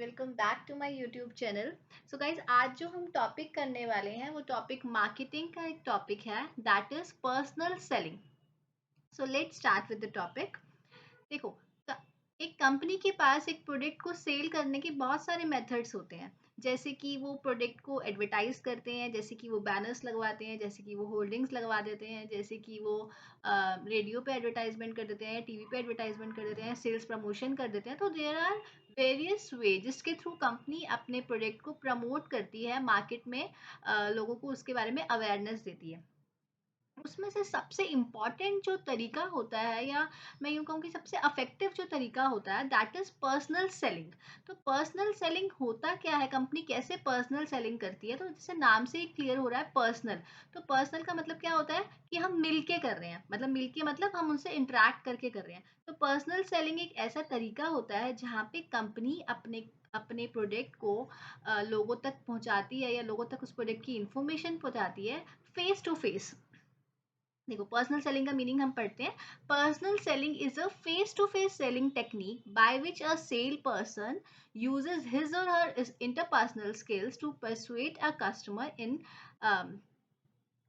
Welcome back to my YouTube channel. So guys, आज जो हम टॉपिक करने वाले हैं वो टॉपिक मार्केटिंग का एक टॉपिक है, that is personal selling. So let's start with the topic. देखो, एक कंपनी के पास एक प्रोडक्ट को सेल करने के बहुत सारे मेथड्स होते हैं। जैसे कि वो प्रोडक्ट को एडवर्टाइज करते हैं, जैसे कि वो बैनर्स लगवाते हैं, जैसे कि वो होल्डिंग्स लगवा देते हैं, जैसे कि वो रेडियो पे एडवर्टाइजमेंट कर देते हैं, टीवी पे एडवर्टाइजमेंट कर देते हैं, सेल्स प्रमोशन कर देते हैं। तो देयर आर वेरियस वे जिसके थ्रू कंपनी अपने प्रोडक्ट को प्रमोट करती है मार्केट में, लोगों को उसके बारे में अवेयरनेस देती है। उसमें से सबसे इम्पॉर्टेंट जो तरीका होता है, या मैं यूँ कहूँ कि सबसे इफेक्टिव जो तरीका होता है, दैट इज़ पर्सनल सेलिंग। तो पर्सनल सेलिंग होता क्या है, कंपनी कैसे पर्सनल सेलिंग करती है? तो जैसे नाम से ही क्लियर हो रहा है, पर्सनल। तो पर्सनल का मतलब क्या होता है कि हम मिलके कर रहे हैं, मतलब मिलके मतलब हम उनसे इंटरेक्ट करके कर रहे हैं। तो पर्सनल सेलिंग एक ऐसा तरीका होता है जहाँ पे कंपनी अपने अपने प्रोडक्ट को लोगों तक पहुंचाती है, या लोगों तक उस प्रोडक्ट की इंफॉर्मेशन पहुंचाती है फेस टू फेस। देखो, पर्सनल सेलिंग का मीनिंग हम पढ़ते हैं। Personal selling is a face to face selling technique by which a sale person uses his or her interpersonal skills to persuade a customer in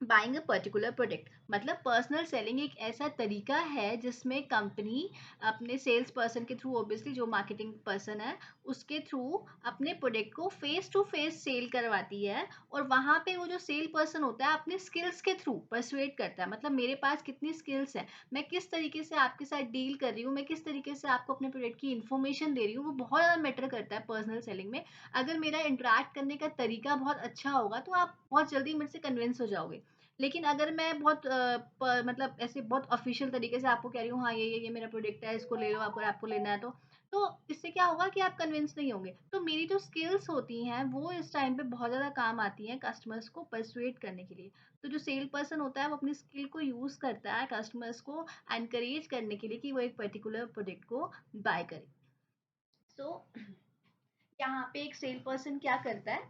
buying a particular product. मतलब personal selling एक ऐसा तरीका है जिसमें company अपने sales person के through, obviously जो marketing person है उसके थ्रू, अपने प्रोडक्ट को फेस टू फेस सेल करवाती है। और वहां पे वो जो सेल पर्सन होता है अपने स्किल्स के थ्रू परसुएट करता है, मतलब मेरे पास कितनी स्किल्स है, मैं किस तरीके से आपके साथ डील कर रही हूँ, मैं किस तरीके से आपको अपने प्रोडक्ट की इन्फॉर्मेशन दे रही हूँ, वो बहुत ज़्यादा मैटर करता है पर्सनल सेलिंग में। अगर मेरा इंटरेक्ट करने का तरीका बहुत अच्छा होगा तो आप बहुत जल्दी मेरे से कन्विंस हो जाओगे। लेकिन अगर मैं बहुत मतलब ऐसे बहुत ऑफिशियल तरीके से आपको कह रही हूँ, हाँ ये मेरा प्रोडक्ट है, इसको ले लो, अगर आपको लेना है तो इससे क्या होगा कि आप कन्विंस नहीं होंगे। तो मेरी जो स्किल्स होती हैं वो इस टाइम पे बहुत ज़्यादा काम आती हैं कस्टमर्स को परसुएट करने के लिए। तो जो सेल पर्सन होता है वो अपनी स्किल को यूज़ करता है कस्टमर्स को एनकरेज करने के लिए कि वो एक पर्टिकुलर प्रोडक्ट को बाय करें। सो यहाँ पे एक सेल पर्सन क्या करता है,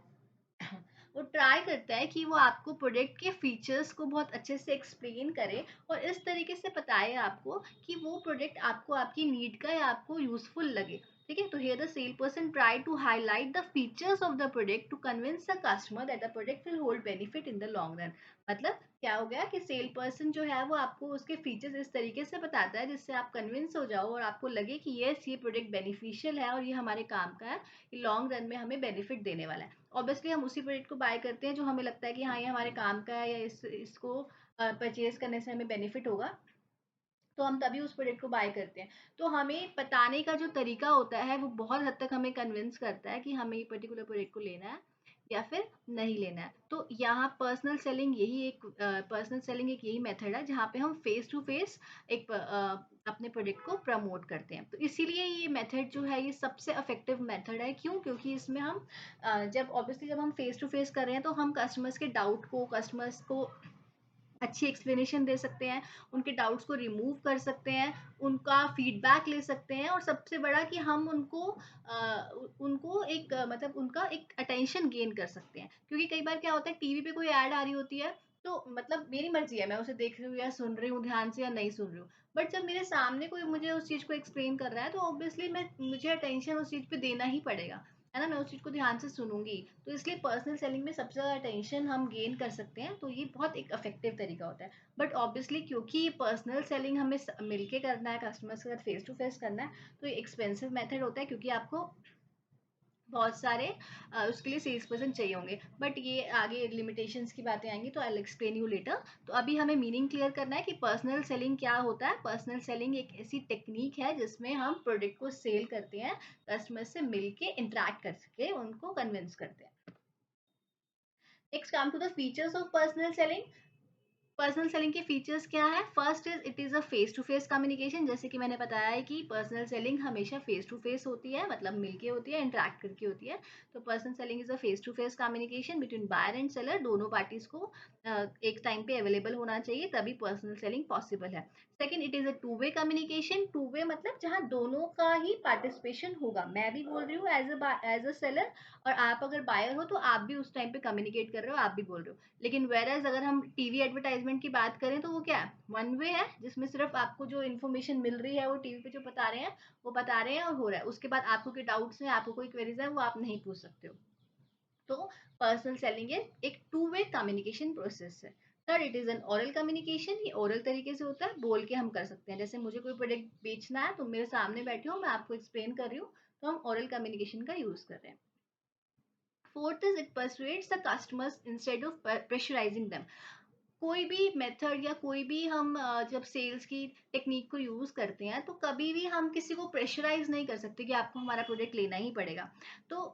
वो ट्राई करता है कि वो आपको प्रोडक्ट के फीचर्स को बहुत अच्छे से एक्सप्लेन करे और इस तरीके से बताए आपको कि वो प्रोडक्ट आपको आपकी नीड का या आपको यूजफुल लगे। ठीक है, तो here the sale person try to highlight the features of the product to convince the customer that the product will hold benefit in the long run. मतलब क्या हो गया कि सेल पर्सन जो है वो आपको उसके फीचर्स इस तरीके से बताता है जिससे आप कन्विंस हो जाओ और आपको लगे कि यस, ये प्रोडक्ट बेनिफिशियल है और ये हमारे काम का है, ये लॉन्ग रन में हमें बेनिफिट देने वाला है। ऑब्वियसली हम उसी प्रोडक्ट को बाय करते हैं जो हमें लगता है कि हाँ ये हमारे काम का है, या इसको परचेज करने से हमें बेनिफिट होगा, तो हम तभी उस प्रोडक्ट को बाय करते हैं। तो हमें बताने का जो तरीका होता है वो बहुत हद तक हमें कन्विंस करता है कि हमें ये पर्टिकुलर प्रोडक्ट को लेना है या फिर नहीं लेना है। तो यहाँ पर्सनल सेलिंग एक यही मेथड है जहाँ पे हम फेस टू फेस एक अपने प्रोडक्ट को प्रमोट करते हैं। तो इसीलिए ये मेथड जो है ये सबसे इफेक्टिव मेथड है। क्यों? क्योंकि इसमें हम जब हम फेस टू फेस कर रहे हैं तो हम कस्टमर्स को अच्छी एक्सप्लेनेशन दे सकते हैं, उनके डाउट्स को रिमूव कर सकते हैं, उनका फीडबैक ले सकते हैं, और सबसे बड़ा कि हम उनको एक मतलब उनका एक अटेंशन गेन कर सकते हैं। क्योंकि कई बार क्या होता है, टीवी पे कोई ऐड आ रही होती है, तो मतलब मेरी मर्जी है, मैं उसे देख रही हूँ या सुन रही हूँ ध्यान से या नहीं सुन रही हूँ। बट जब मेरे सामने कोई मुझे उस चीज़ को एक्सप्लेन कर रहा है तो ऑब्वियसली मैं मुझे अटेंशन उस चीज़ पे देना ही पड़ेगा, है ना, मैं उस चीज़ को ध्यान से सुनूंगी। तो इसलिए पर्सनल सेलिंग में सबसे ज़्यादा अटेंशन हम गेन कर सकते हैं, तो ये बहुत एक इफेक्टिव तरीका होता है। बट ऑब्वियसली क्योंकि पर्सनल सेलिंग हमें मिलके करना है, कस्टमर्स के साथ फेस टू फेस करना है, तो ये एक्सपेंसिव मेथड होता है क्योंकि आपको बहुत सारे उसके लिए सेल्स पर्सन चाहिए होंगे। बट ये आगे लिमिटेशंस की बातें आएंगी तो I will explain you later. तो अभी हमें मीनिंग क्लियर करना है कि पर्सनल सेलिंग क्या होता है। पर्सनल सेलिंग एक ऐसी टेक्निक है जिसमें हम प्रोडक्ट को सेल करते हैं, कस्टमर से मिलके इंटरेक्ट करके उनको कन्विंस करते हैं। Next come to the features of personal selling. Personal selling के फीचर्स क्या है? First is it is a face to face communication. जैसे कि मैंने बताया है कि पर्सनल सेलिंग हमेशा फेस टू फेस होती है, मतलब मिलके होती है, इंटरेक्ट करके होती है। तो personal selling is a face to face communication between buyer and seller. दोनों पार्टीज को एक टाइम पे अवेलेबल होना चाहिए, तभी पर्सनल सेलिंग पॉसिबल है। Second, it is a two way communication. Two way मतलब जहाँ दोनों का ही पार्टिसिपेशन होगा, मैं भी बोल रही हूँ एज अ सेलर, और आप अगर बायर हो तो आप भी उस टाइम पे कम्युनिकेट कर रहे हो, आप भी बोल रहे हो। लेकिन वेरएज अगर हम टीवी एडवर्टाइजमेंट एडवर्टाइजमेंट की बात करें तो वो क्या है, वन वे है, जिसमें सिर्फ आपको जो इन्फॉर्मेशन मिल रही है वो टीवी पे जो बता रहे हैं वो बता रहे हैं और हो रहा है। उसके बाद आपको कोई डाउट्स हैं, आपको कोई क्वेरीज है, वो आप नहीं पूछ सकते हो। तो पर्सनल सेलिंग एक टू वे कम्युनिकेशन प्रोसेस है। Third, it is an oral communication. ये ओरल तरीके से होता है, बोल के हम कर सकते हैं। जैसे मुझे कोई प्रोडक्ट बेचना है, तो मेरे सामने बैठे हो, मैं आपको एक्सप्लेन कर रही हूँ, तो हम ओरल कम्युनिकेशन का यूज कर रहे हैं। Fourth is it persuades the customers instead of pressurising them. कोई भी मेथड या कोई भी हम जब सेल्स की टेक्निक को यूज करते हैं, तो कभी भी हम किसी को प्रेशराइज नहीं कर सकते कि आपको हमारा प्रोडक्ट लेना ही पड़ेगा। तो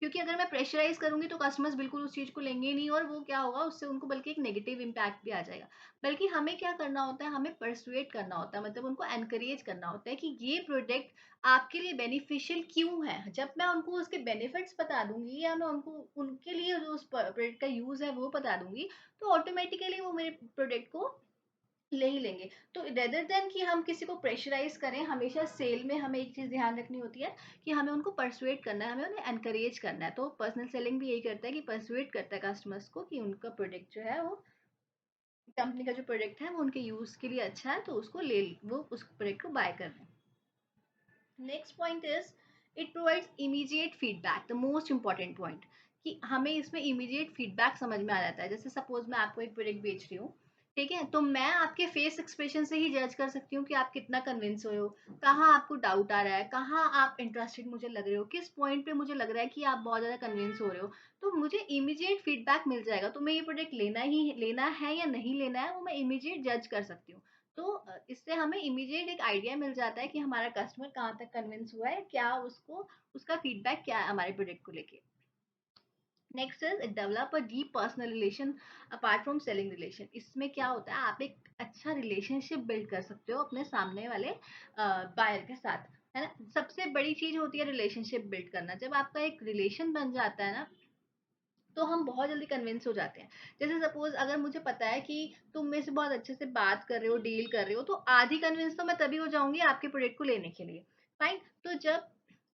क्योंकि अगर मैं प्रेशराइज करूंगी तो कस्टमर्स बिल्कुल उस चीज को लेंगे ही नहीं, और वो क्या होगा, उससे उनको बल्कि एक नेगेटिव इम्पैक्ट भी आ जाएगा। बल्कि हमें क्या करना होता है, हमें परसुएट करना होता है, मतलब उनको एनकरेज करना होता है कि ये प्रोडक्ट आपके लिए बेनिफिशियल क्यों है। जब मैं उनको उसके बेनिफिट्स बता दूंगी, या मैं उनको उनके लिए जो उस प्रोडक्ट का यूज है वो बता दूंगी, तो ऑटोमेटिकली वो मेरे प्रोडक्ट को ले ही लेंगे। तो रेदर देन कि हम किसी को प्रेशराइज करें, हमेशा सेल में हमें एक चीज ध्यान रखनी होती है कि हमें उनको परसुएट करना है, हमें उन्हें एनकरेज करना है। तो पर्सनल सेलिंग भी यही करता है कि परसुएट करता है कस्टमर्स को कि उनका प्रोडक्ट जो है वो, कंपनी का जो प्रोडक्ट है वो उनके यूज के लिए अच्छा है, तो उसको ले, वो उस प्रोडक्ट को बाय कर लें। Next point is it provides immediate feedback, the most important point, कि हमें इसमें इमीडिएट फीडबैक समझ में आ जाता है। जैसे सपोज मैं आपको एक प्रोडक्ट बेच रही हूँ, ठीक है, तो मैं आपके फेस एक्सप्रेशन से ही जज कर सकती हूँ कि आप कितना कन्विंस हुए हो, कहाँ आपको डाउट आ रहा है, कहाँ आप इंटरेस्टेड मुझे लग रहे हो, किस पॉइंट पे मुझे लग रहा है कि आप बहुत ज्यादा कन्विंस हो रहे हो। तो मुझे इमीडिएट फीडबैक मिल जाएगा, तो मैं ये प्रोडक्ट लेना है या नहीं लेना है, वो मैं इमीडिएट जज कर सकती हूँ। तो इससे हमें इमीडिएट एक आइडिया मिल जाता है कि हमारा कस्टमर कहाँ तक कन्विंस हुआ है, क्या उसको, उसका फीडबैक क्या है हमारे प्रोडक्ट को लेके। Next is develop a deep personal relation apart from selling relation. इसमें क्या होता है, आप एक अच्छा रिलेशनशिप बिल्ड कर सकते हो अपने सामने वाले बायर के साथ, है ना। सबसे बड़ी चीज होती है रिलेशनशिप बिल्ड करना। जब आपका एक रिलेशन बन जाता है ना, तो हम बहुत जल्दी कन्विंस हो जाते हैं। जैसे सपोज अगर मुझे पता है कि तुम मेरे से बहुत अच्छे से बात कर रहे हो, डील कर रहे हो, तो आधी कन्विंस तो मैं तभी हो जाऊंगी आपके प्रोडक्ट को लेने के लिए। फाइन। तो जब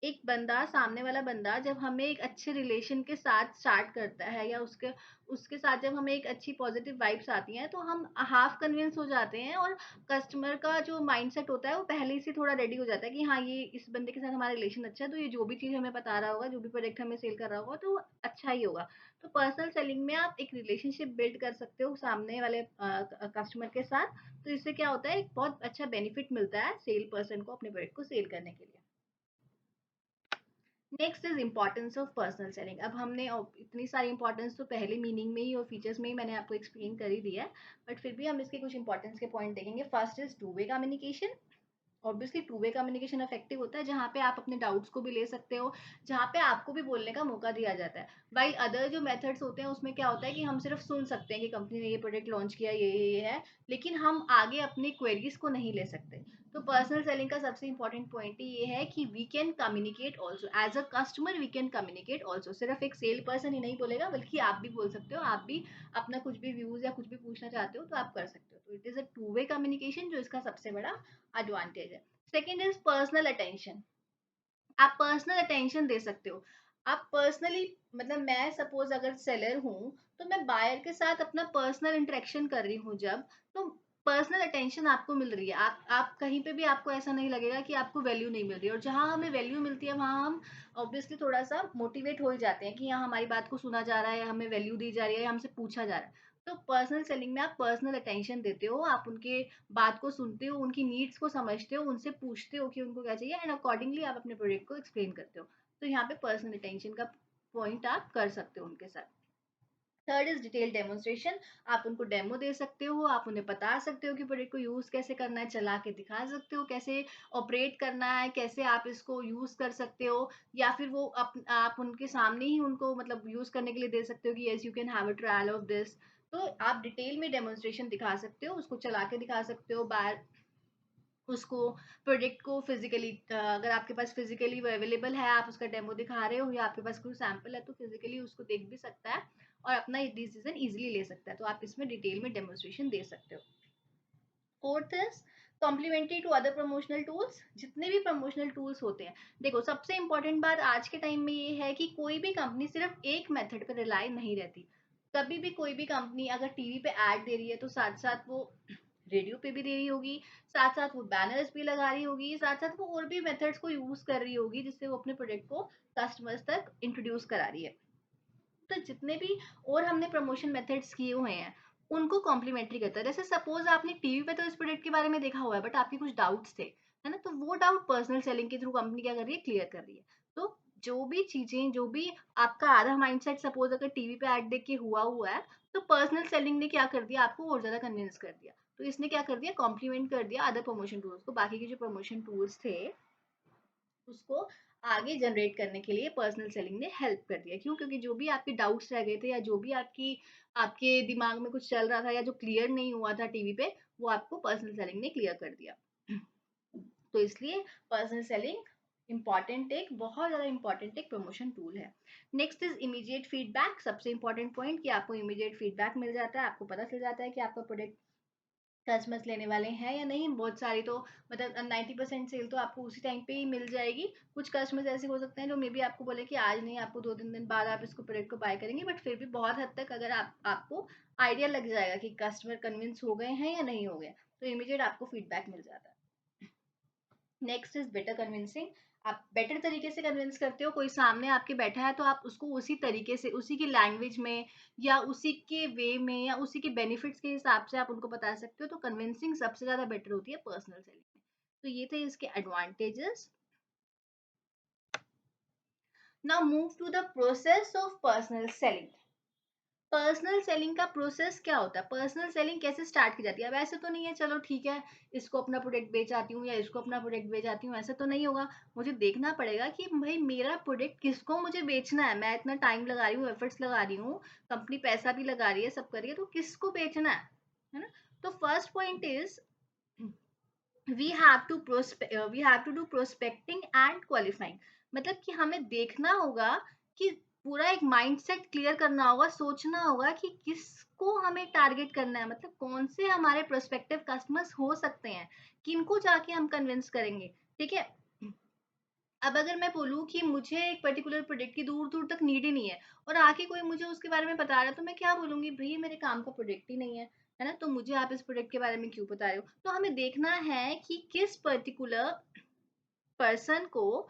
एक बंदा, सामने वाला बंदा, जब हमें एक अच्छे रिलेशन के साथ स्टार्ट करता है, या उसके उसके साथ जब हमें एक अच्छी पॉजिटिव वाइब्स आती हैं, तो हम हाफ कन्विंस हो जाते हैं, और कस्टमर का जो माइंडसेट होता है वो पहले से थोड़ा रेडी हो जाता है कि हाँ, ये इस बंदे के साथ हमारा रिलेशन अच्छा है, तो ये जो भी चीज हमें बता रहा होगा, जो भी प्रोडक्ट हमें सेल कर रहा होगा, तो वो अच्छा ही होगा। तो पर्सनल सेलिंग में आप एक रिलेशनशिप बिल्ड कर सकते हो सामने वाले कस्टमर के साथ। तो इससे क्या होता है, एक बहुत अच्छा बेनिफिट मिलता है सेल पर्सन को अपने प्रोडक्ट को सेल करने के लिए। Next is importance of personal selling. अब हमने इतनी सारी इंपॉर्टेंस तो पहले मीनिंग में ही और फीचर्स में ही मैंने आपको एक्सप्लेन कर ही दिया है, बट फिर भी हम इसके कुछ इंपॉर्टेंस के पॉइंट देखेंगे। First is to way communication. Obviously to way communication effective होता है जहाँ पे आप अपने डाउट्स को भी ले सकते हो, जहाँ पे आपको भी बोलने का मौका दिया जाता है। वाइल अदर जो मेथड्स होते हैं उसमें क्या होता है कि हम सिर्फ सुन सकते हैं कि कंपनी ने ये प्रोडक्ट लॉन्च किया, ये है, लेकिन हम आगे अपनी क्वेरीज को नहीं ले सकते। तो पर्सनल सेलिंग का सबसे इंपॉर्टेंट पॉइंट ये है कि we can communicate also as a customer, we can communicate also. सिर्फ एक सेल पर्सन ही नहीं बोलेगा, बल्कि आप भी बोल सकते हो, आप भी अपना कुछ भी व्यूज या कुछ भी पूछना चाहते हो तो आप कर सकते हो। तो it is a two way communication, जो इसका सबसे बड़ा एडवांटेज है। Second is personal attention. आप पर्सनल अटेंशन दे सकते हो। आप पर्सनली, मतलब मैं सपोज अगर सेलर हूँ, तो मैं बायर के साथ अपना पर्सनल इंटरेक्शन कर रही हूँ जब, तो पर्सनल अटेंशन आपको मिल रही है। आप कहीं पे भी आपको ऐसा नहीं लगेगा कि आपको वैल्यू नहीं मिल रही है। और जहाँ हमें वैल्यू मिलती है वहाँ हम ऑब्वियसली थोड़ा सा मोटिवेट हो ही जाते हैं कि यहाँ हमारी बात को सुना जा रहा है, हमें वैल्यू दी जा रही है, हमसे पूछा जा रहा है। तो पर्सनल सेलिंग में आप पर्सनल अटेंशन देते हो, आप उनके बात को सुनते हो, उनकी नीड्स को समझते हो, उनसे पूछते हो कि उनको क्या चाहिए, एंड अकॉर्डिंगली आप अपने प्रोडक्ट को एक्सप्लेन करते हो। तो यहाँ पे पर्सनल अटेंशन का पॉइंट आप कर सकते हो उनके साथ। Third is detail demonstration. आप उनको डेमो दे सकते हो, आप उन्हें बता सकते हो कि प्रोडक्ट को यूज कैसे करना है, चला के दिखा सकते हो कैसे ऑपरेट करना है, कैसे आप इसको यूज कर सकते हो। या फिर वो आप उनके सामने ही उनको मतलब यूज करने के लिए दे सकते हो कि yes you can have a trial of this. तो आप डिटेल में डेमोन्स्ट्रेशन दिखा सकते हो, उसको चला के दिखा सकते हो, बाहर उसको प्रोडक्ट को फिजिकली, अगर आपके पास फिजिकली वो अवेलेबल है, आप उसका डेमो दिखा रहे हो, या आपके पास कोई सैंपल है, तो फिजिकली उसको देख भी सकता है और अपना डिसीजन इजीली ले सकता है। तो आप इसमें डिटेल में डेमोन्स्ट्रेशन दे सकते हो। Fourth is complementary to other promotional tools. जितने भी प्रमोशनल टूल्स होते हैं, देखो सबसे इंपॉर्टेंट बात आज के टाइम में ये है कि कोई भी कंपनी सिर्फ एक मेथड पर रिलाई नहीं रहती। कभी भी कोई भी कंपनी अगर टीवी पे ऐड दे रही है तो साथ साथ वो रेडियो पे भी दे रही होगी, साथ साथ वो बैनर्स भी लगा रही होगी, साथ साथ वो और भी मेथड्स को यूज कर रही होगी जिससे वो अपने प्रोडक्ट को कस्टमर्स तक इंट्रोड्यूस करा रही है। तो जितने भी और हमने प्रमोशन मेथड्स किए हुए हैं उनको कॉम्प्लीमेंट्री करता है। जैसे सपोज आपने टीवी पे तो इस प्रोडक्ट के बारे में देखा हुआ है बट आपके कुछ डाउट्स थे, है ना, तो वो डाउट पर्सनल सेलिंग के थ्रू कंपनी क्या कर रही है, क्लियर कर रही है। तो जो भी चीजें, जो भी आपका आधा माइंडसेट सपोज अगर टीवी पे ऐड देख के हुआ है, तो पर्सनल सेलिंग ने क्या कर दिया, आपको और ज्यादा कन्विंस कर दिया। तो इसने क्या कर दिया, कॉम्प्लीमेंट कर दिया अदर प्रमोशन टूल्स को। बाकी के जो प्रमोशन टूल्स थे उसको आगे जनरेट करने के लिए पर्सनल सेलिंग ने हेल्प कर दिया। क्यों? क्योंकि जो भी आपके डाउट्स रह गए थे या जो भी आपके दिमाग में कुछ चल रहा था या जो क्लियर नहीं हुआ था टीवी पे, वो आपको पर्सनल सेलिंग ने क्लियर कर दिया। तो इसलिए पर्सनल सेलिंग इंपॉर्टेंट, एक बहुत ज्यादा इंपॉर्टेंट एक प्रमोशन टूल है। Next is immediate feedback. सबसे इंपॉर्टेंट पॉइंट कि आपको इमीडिएट फीडबैक मिल जाता है, आपको पता चल जाता है कि आपका प्रोडक्ट कस्टमर्स लेने वाले हैं या नहीं। बहुत सारी तो मतलब 90% सेल तो आपको उसी टाइम पे ही मिल जाएगी। कुछ कस्टमर्स ऐसे हो सकते हैं जो मे बी आपको बोले कि आज नहीं, आपको 2-3 दिन बाद आप इसको प्रोडक्ट को बाय करेंगे, बट फिर भी बहुत हद तक अगर आपको आइडिया लग जाएगा कि कस्टमर कन्विंस हो गए हैं या नहीं हो गए, तो इमीडिएट आपको फीडबैक मिल जाता है। Next is better convincing. आप बेटर तरीके से कन्विंस करते हो। कोई सामने आपके बैठा है तो आप उसको उसी तरीके से, उसी की लैंग्वेज में या उसी के वे में या उसी के बेनिफिट्स के हिसाब से आप उनको बता सकते हो। तो कन्विंसिंग सबसे ज्यादा बेटर होती है पर्सनल सेलिंग में। तो ये थे इसके advantages. Now move to the process of personal selling. Personal selling का प्रोसेस क्या होता है, पर्सनल सेलिंग कैसे स्टार्ट की जाती है। अब ऐसे तो नहीं है चलो ठीक है इसको अपना प्रोडक्ट बेच आती हूँ या इसको अपना प्रोडक्ट बेच आती हूँ, ऐसा तो नहीं होगा। मुझे देखना पड़ेगा कि भाई मेरा प्रोडक्ट किसको मुझे बेचना है। मैं इतना टाइम लगा रही हूँ, एफर्ट्स लगा रही हूँ, कंपनी पैसा भी लगा रही है, सब कर रही है, तो किसको बेचना है ना। तो first point is we have to do prospecting and qualifying. मतलब कि हमें देखना होगा कि पूरा एक माइंडसेट क्लियर करना होगा, सोचना होगा कि किसको हमें टारगेट करना है, मतलब कौन से हमारे प्रोस्पेक्टिव कस्टमर्स हो सकते हैं, किनको जाके हम कन्विंस करेंगे। ठीक है। अब अगर मैं बोलूँ कि मुझे एक पर्टिकुलर प्रोडक्ट की दूर दूर तक नीड ही नहीं है और आके कोई मुझे उसके बारे में बता रहा है, तो मैं क्या बोलूंगी, भाई मेरे काम का प्रोडक्ट ही नहीं है ना, तो मुझे आप इस प्रोडक्ट के बारे में क्यों बता रहे हो। तो हमें देखना है कि किस पर्टिकुलर पर्सन को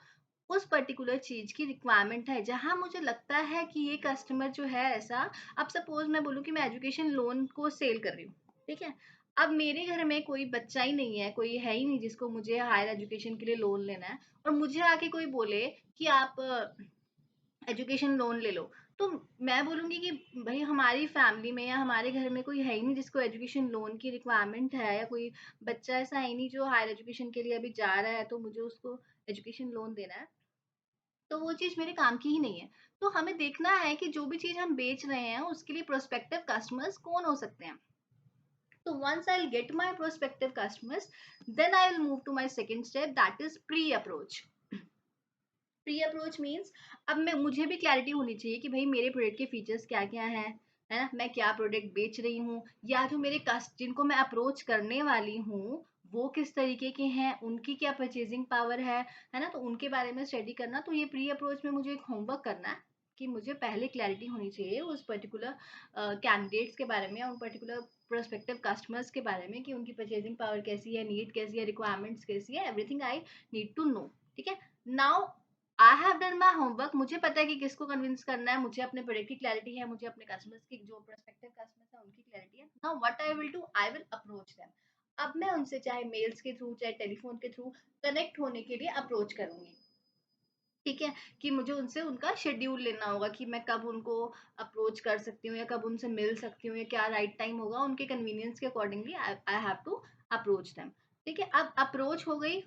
उस पर्टिकुलर चीज की रिक्वायरमेंट है। जहां मुझे लगता है कि ये कस्टमर जो है ऐसा, अब सपोज मैं बोलूँ कि मैं एजुकेशन लोन को सेल कर रही हूँ, ठीक है। अब मेरे घर में कोई बच्चा ही नहीं है, कोई है ही नहीं जिसको मुझे हायर एजुकेशन के लिए लोन लेना है, और मुझे आके कोई बोले कि आप एजुकेशन लोन ले लो, तो मैं बोलूंगी कि भाई हमारी फैमिली में या हमारे घर में कोई है ही नहीं जिसको एजुकेशन लोन की रिक्वायरमेंट है, या कोई बच्चा ऐसा है ही नहीं जो हायर एजुकेशन के लिए अभी जा रहा है तो मुझे उसको एजुकेशन लोन देना है, तो वो चीज मेरे काम की ही नहीं है। तो हमें देखना है कि जो भी चीज हम बेच रहे हैं उसके लिए प्रोस्पेक्टिव कस्टमर्स कौन हो सकते हैं। तो once I'll get my prospective customers, then I will move to my second step, that is pre approach. Pre approach means अब मैं, मुझे भी क्लैरिटी होनी चाहिए कि भाई मेरे प्रोडक्ट के फीचर्स क्या क्या हैं, है ना, मैं क्या प्रोडक्ट बेच रही हूँ, या जो मेरे कस्ट जिनको मैं अप्रोच करने वाली हूँ वो किस तरीके के हैं, उनकी क्या परचेजिंग पावर है ना, तो उनके बारे में स्टडी करना। तो ये प्री अप्रोच में मुझे एक होमवर्क करना है कि मुझे पहले क्लैरिटी होनी चाहिए उस पर्टिकुलर कैंडिडेट्स के बारे में, उन पर्टिकुलर प्रोस्पेक्टिव कस्टमर्स के बारे में, कि उनकी परचेजिंग पावर कैसी है, नीड कैसी है, रिक्वायरमेंट्स कैसी है, everything I need to know. ठीक है। Now I have done my homework. मुझे पता है कि किसको कन्विंस करना है, मुझे अपने प्रोडक्ट की क्लैरिटी है, मुझे अपने कस्टमर्स की, जो प्रोस्पेक्टिव कस्टमर्स है उनकी क्लैरिटी है। Now what I will do, I will approach them. अब मैं उनसे चाहे मेल्स के थ्रू चाहे टेलीफोन के थ्रू कनेक्ट होने के लिए अप्रोच करूंगी। ठीक है। कि मुझे उनसे उनका शेड्यूल लेना होगा कि मैं कब उनको अप्रोच कर सकती हूँ या कब उनसे मिल सकती हूँ या क्या राइट टाइम होगा, उनके कन्वीनियंस के accordingly I have to approach them. ठीक है। अब अप्रोच हो गई।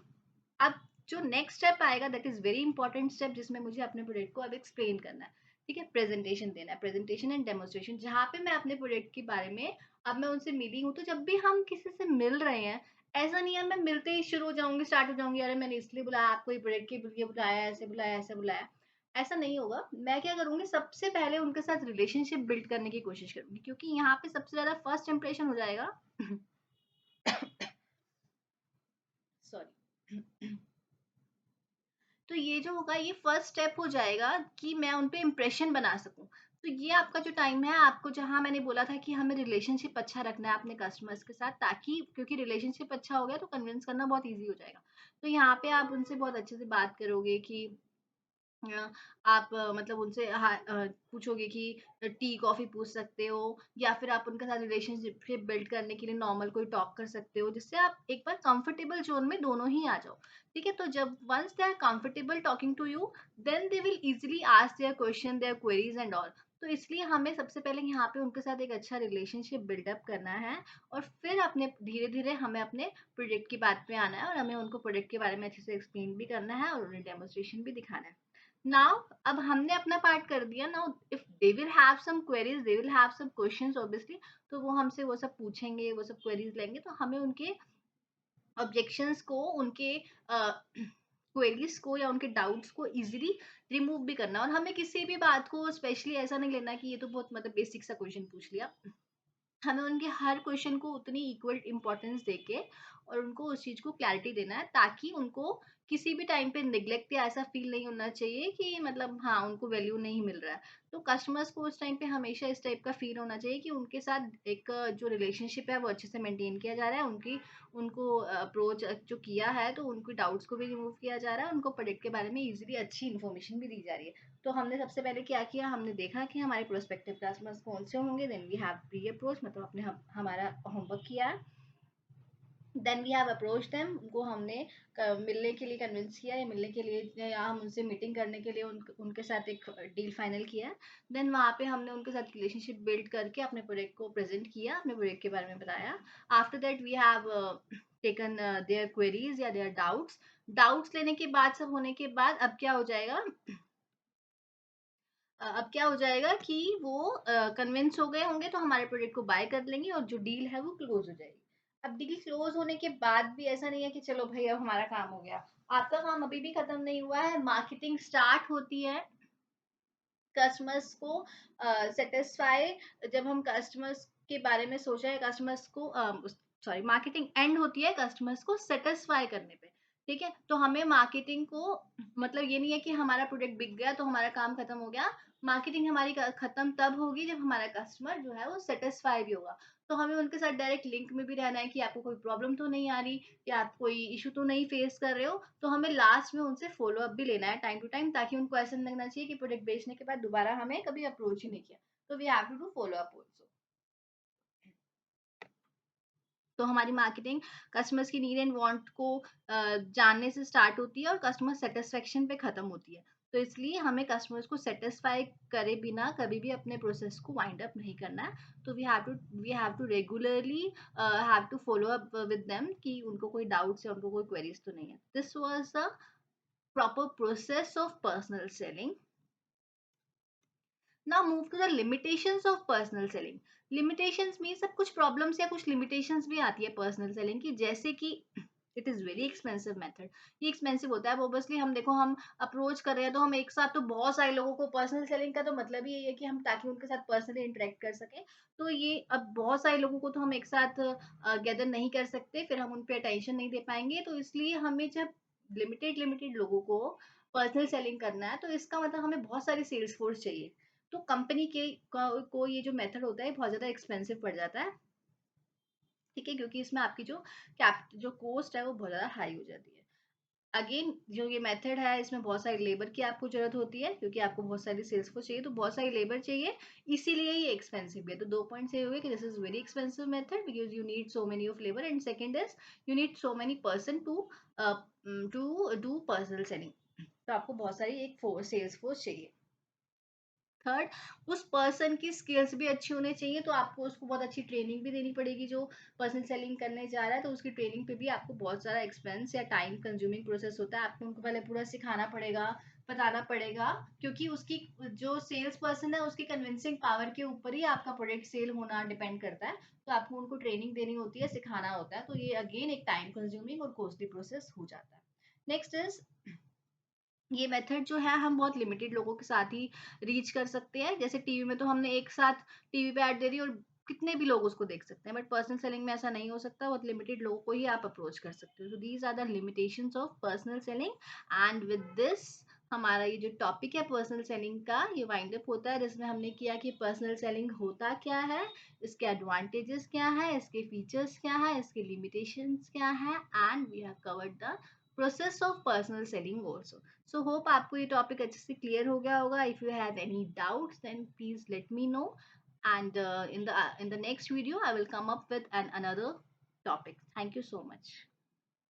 अब जो नेक्स्ट स्टेप आएगा that is very important step, जिसमें मुझे अपने प्रोडक्ट को अब एक्सप्लेन करना है। ठीक है। प्रेजेंटेशन देना है, प्रेजेंटेशन एंड डेमोस्ट्रेशन, जहाँ पे मैं अपने प्रोडक्ट के बारे में, अब मैं उनसे मिली हूँ, तो जब भी हम किसी से मिल रहे हैं, ऐसा नहीं है मैं मिलते ही शुरू हो जाऊंगी, स्टार्ट हो जाऊंगी, अरे मैंने इसलिए बुलाया आपको, ये प्रोडक्ट के लिए बुलाया, ऐसे बुलाया, ऐसे बुलाया। ऐसा नहीं होगा। मैं क्या करूंगी, सबसे पहले उनके साथ रिलेशनशिप बिल्ड करने की कोशिश करूंगी, क्योंकि यहाँ पे सबसे ज्यादा फर्स्ट इंप्रेशन हो जाएगा। सॉरी। तो ये जो होगा ये फर्स्ट स्टेप हो जाएगा कि मैं उन पे इम्प्रेशन बना सकूं। तो ये आपका जो टाइम है, आपको जहाँ मैंने बोला था कि हमें रिलेशनशिप अच्छा रखना है अपने कस्टमर्स के साथ, ताकि क्योंकि रिलेशनशिप अच्छा हो गया तो कन्विंस करना बहुत ईज़ी हो जाएगा। तो यहाँ पे आप उनसे बहुत अच्छे से बात करोगे कि आप मतलब उनसे पूछोगे कि टी कॉफ़ी पूछ सकते हो, या फिर आप उनके साथ रिलेशनशिप बिल्ड करने के लिए नॉर्मल कोई टॉक कर सकते हो, जिससे आप एक बार कंफर्टेबल ज़ोन में दोनों ही आ जाओ। ठीक है? तो जब once they are comfortable talking to you, then they will easily ask their question, their queries and all. तो इसलिए हमें सबसे पहले यहाँ पे उनके साथ एक अच्छा रिलेशनशिप बिल्डअप करना है, और फिर अपने धीरे-धीरे हमें अपने प्रोजेक्ट की बात पे आना है, और हमें उनको प्रोजेक्ट के बारे में अच्छे से एक्सप्लेन भी करना है और उन्हें डेमोंस्ट्रेशन भी दिखाना है। नाउ अब हमने अपना पार्ट कर दिया। Now if they will have some queries, they will have some questions obviously, तो वो हमसे वो सब पूछेंगे, वो सब क्वेरीज लेंगे, तो हमें उनके ऑब्जेक्शंस को, उनके क्वेरीज को या उनके डाउट्स को इजीली रिमूव भी करना। और हमें किसी भी बात को स्पेशली ऐसा नहीं लेना कि ये तो बहुत मतलब बेसिक सा क्वेश्चन पूछ लिया। हमें उनके हर क्वेश्चन को उतनी इक्वल इम्पोर्टेंस देके और उनको उस चीज को क्लैरिटी देना है, ताकि उनको किसी भी टाइम पे निग्लेक्ट या ऐसा फील नहीं होना चाहिए कि मतलब हाँ उनको वैल्यू नहीं मिल रहा है। तो कस्टमर्स को उस टाइम पे हमेशा इस टाइप का फील होना चाहिए कि उनके साथ एक जो रिलेशनशिप है वो अच्छे से मेंटेन किया जा रहा है, उनकी उनको अप्रोच जो किया है तो उनकी डाउट्स को भी रिमूव किया जा रहा है, उनको प्रोडक्ट के बारे में इजीली अच्छी इन्फॉर्मेशन भी दी जा रही है। तो हमने सबसे पहले क्या किया, हमने देखा कि हमारे प्रोस्पेक्टिव कस्टमर्स कौन से होंगे, then we have pre approach, मतलब अपने हमारा होमवर्क किया। Then we have approach them, उनको हमने मिलने के लिए कन्विंस किया, या मिलने के लिए या हम उनसे मीटिंग करने के लिए उनके साथ एक डील फाइनल किया। देन वहाँ पे हमने उनके साथ रिलेशनशिप बिल्ड करके अपने प्रोजेक्ट को प्रेजेंट किया, अपने प्रोजेक्ट के बारे में बताया। After that we have taken their queries या देयर डाउट्स। डाउट्स लेने के बाद, सब होने के बाद अब क्या हो जाएगा, अब क्या हो जाएगा कि वो कन्विंस हो गए होंगे तो हमारे प्रोडक्ट को बाय कर लेंगे और जो डील है वो क्लोज हो जाएगी। अब डील क्लोज होने के बाद भी ऐसा नहीं है कि चलो भाई अब हमारा काम हो गया। आपका काम अभी भी खत्म नहीं हुआ है, मार्केटिंग स्टार्ट होती है कस्टमर्स को सेटिस्फाई। जब हम कस्टमर्स के बारे में सोचा है, कस्टमर्स को सॉरी, मार्केटिंग एंड होती है कस्टमर्स को सेटिस्फाई करने पे। ठीक है? तो हमें मार्केटिंग को, मतलब ये नहीं है कि हमारा प्रोडक्ट बिक गया तो हमारा काम खत्म हो गया। मार्केटिंग हमारी खत्म तब होगी जब हमारा कस्टमर जो है वो सेटिस्फाई भी होगा। तो हमें उनके साथ डायरेक्ट लिंक में भी रहना है कि आपको कोई प्रॉब्लम तो नहीं आ रही, या आप कोई इशू तो नहीं फेस कर रहे हो। तो हमें लास्ट में उनसे फॉलो अप भी लेना है टाइम टू टाइम, ताकि उनको ऐसा नहीं लगना चाहिए कि प्रोडक्ट बेचने के बाद दोबारा हमें कभी अप्रोच ही नहीं किया। तो we have to do follow up also. तो हमारी मार्केटिंग कस्टमर्स की नीड एंड वांट को जानने से स्टार्ट होती है और कस्टमर सेटिस्फेक्शन पे खत्म होती है। तो इसलिए हमें कस्टमर्स को सेटिस्फाई करे बिना कभी भी अपने प्रोसेस को वाइंड अप नहीं करना है। तो we have to regularly have to follow up with them कि उनको कोई डाउट्स या उनको कोई क्वेरीज तो नहीं है। This was the proper process of personal selling. Now move to the limitations of personal selling. Limitations means सब कुछ problems या कुछ limitations भी आती है personal selling की, जैसे कि it is very expensive method. ये expensive होता है obviously। हम देखो, हम अप्रोच कर रहे हैं तो हम एक साथ तो बहुत सारे लोगों को, पर्सनल सेलिंग का तो मतलब ही यही है कि हम ताकि उनके साथ पर्सनली इंटरेक्ट कर सकें। तो ये अब बहुत सारे लोगों को तो हम एक साथ गैदर नहीं कर सकते, फिर हम उन पे अटेंशन नहीं दे पाएंगे। तो इसलिए हमें जब लिमिटेड लिमिटेड लोगों को पर्सनल सेलिंग करना है, तो इसका मतलब हमें बहुत सारी सेल्स फोर्स चाहिए। तो कंपनी के को ये जो मेथड होता है बहुत ज़्यादा एक्सपेंसिव पड़ जाता है। ठीक है? क्योंकि इसमें आपकी जो कॉस्ट है वो बहुत ज़्यादा हाई हो जाती है। अगेन जो ये मेथड है इसमें बहुत सारी लेबर की आपको ज़रूरत होती है, क्योंकि आपको बहुत सारी सेल्स फोर्स चाहिए, तो बहुत सारी लेबर चाहिए, इसीलिए ये एक्सपेंसिव भी है। तो 2 पॉइंट्स ये हुए कि this is very expensive method because you need so many of labour, and second is you need so many person to do personal selling. तो आपको बहुत सारी एक सेल्स फोर्स चाहिए। थर्ड, उस पर्सन की स्किल्स भी अच्छी होनी चाहिए, तो आपको उसको बहुत अच्छी ट्रेनिंग भी देनी पड़ेगी। जो पर्सनल सेलिंग करने जा रहा है तो उसकी ट्रेनिंग पे भी आपको बहुत सारा एक्सपेंस या टाइम कंज्यूमिंग प्रोसेस होता है। आपको उनको पहले पूरा सिखाना पड़ेगा, बताना पड़ेगा, क्योंकि उसकी जो सेल्स पर्सन है उसकी कन्विंसिंग पावर के ऊपर ही आपका प्रोडक्ट सेल होना डिपेंड करता है। तो आपको उनको ट्रेनिंग देनी होती है, सिखाना होता है। तो ये अगेन एक टाइम कंज्यूमिंग और कॉस्टली प्रोसेस हो जाता है। नेक्स्ट इज, ये मेथड जो है हम बहुत लिमिटेड लोगों के साथ ही रीच कर सकते हैं। जैसे टीवी में तो हमने एक साथ टीवी पे ऐड दे दी और कितने भी लोग उसको देख सकते हैं, बट पर्सनल सेलिंग में ऐसा नहीं हो सकता। बहुत लिमिटेड लोगों को ही आप अप्रोच कर सकते हो। So these are the limitations of personal selling, and with this हमारा ये जो टॉपिक है पर्सनल सेलिंग का, ये वाइंड अप होता है, जिसमें हमने किया कि पर्सनल सेलिंग होता क्या है, इसके एडवांटेजेस क्या है, इसके फीचर्स क्या है, इसके लिमिटेशंस क्या है, and we have covered the process of personal selling also. So hope आपको ये टॉपिक अच्छे से क्लियर हो गया होगा. If you have any doubts then please let me know, and in the next video I will come up with another topic. Thank you so much.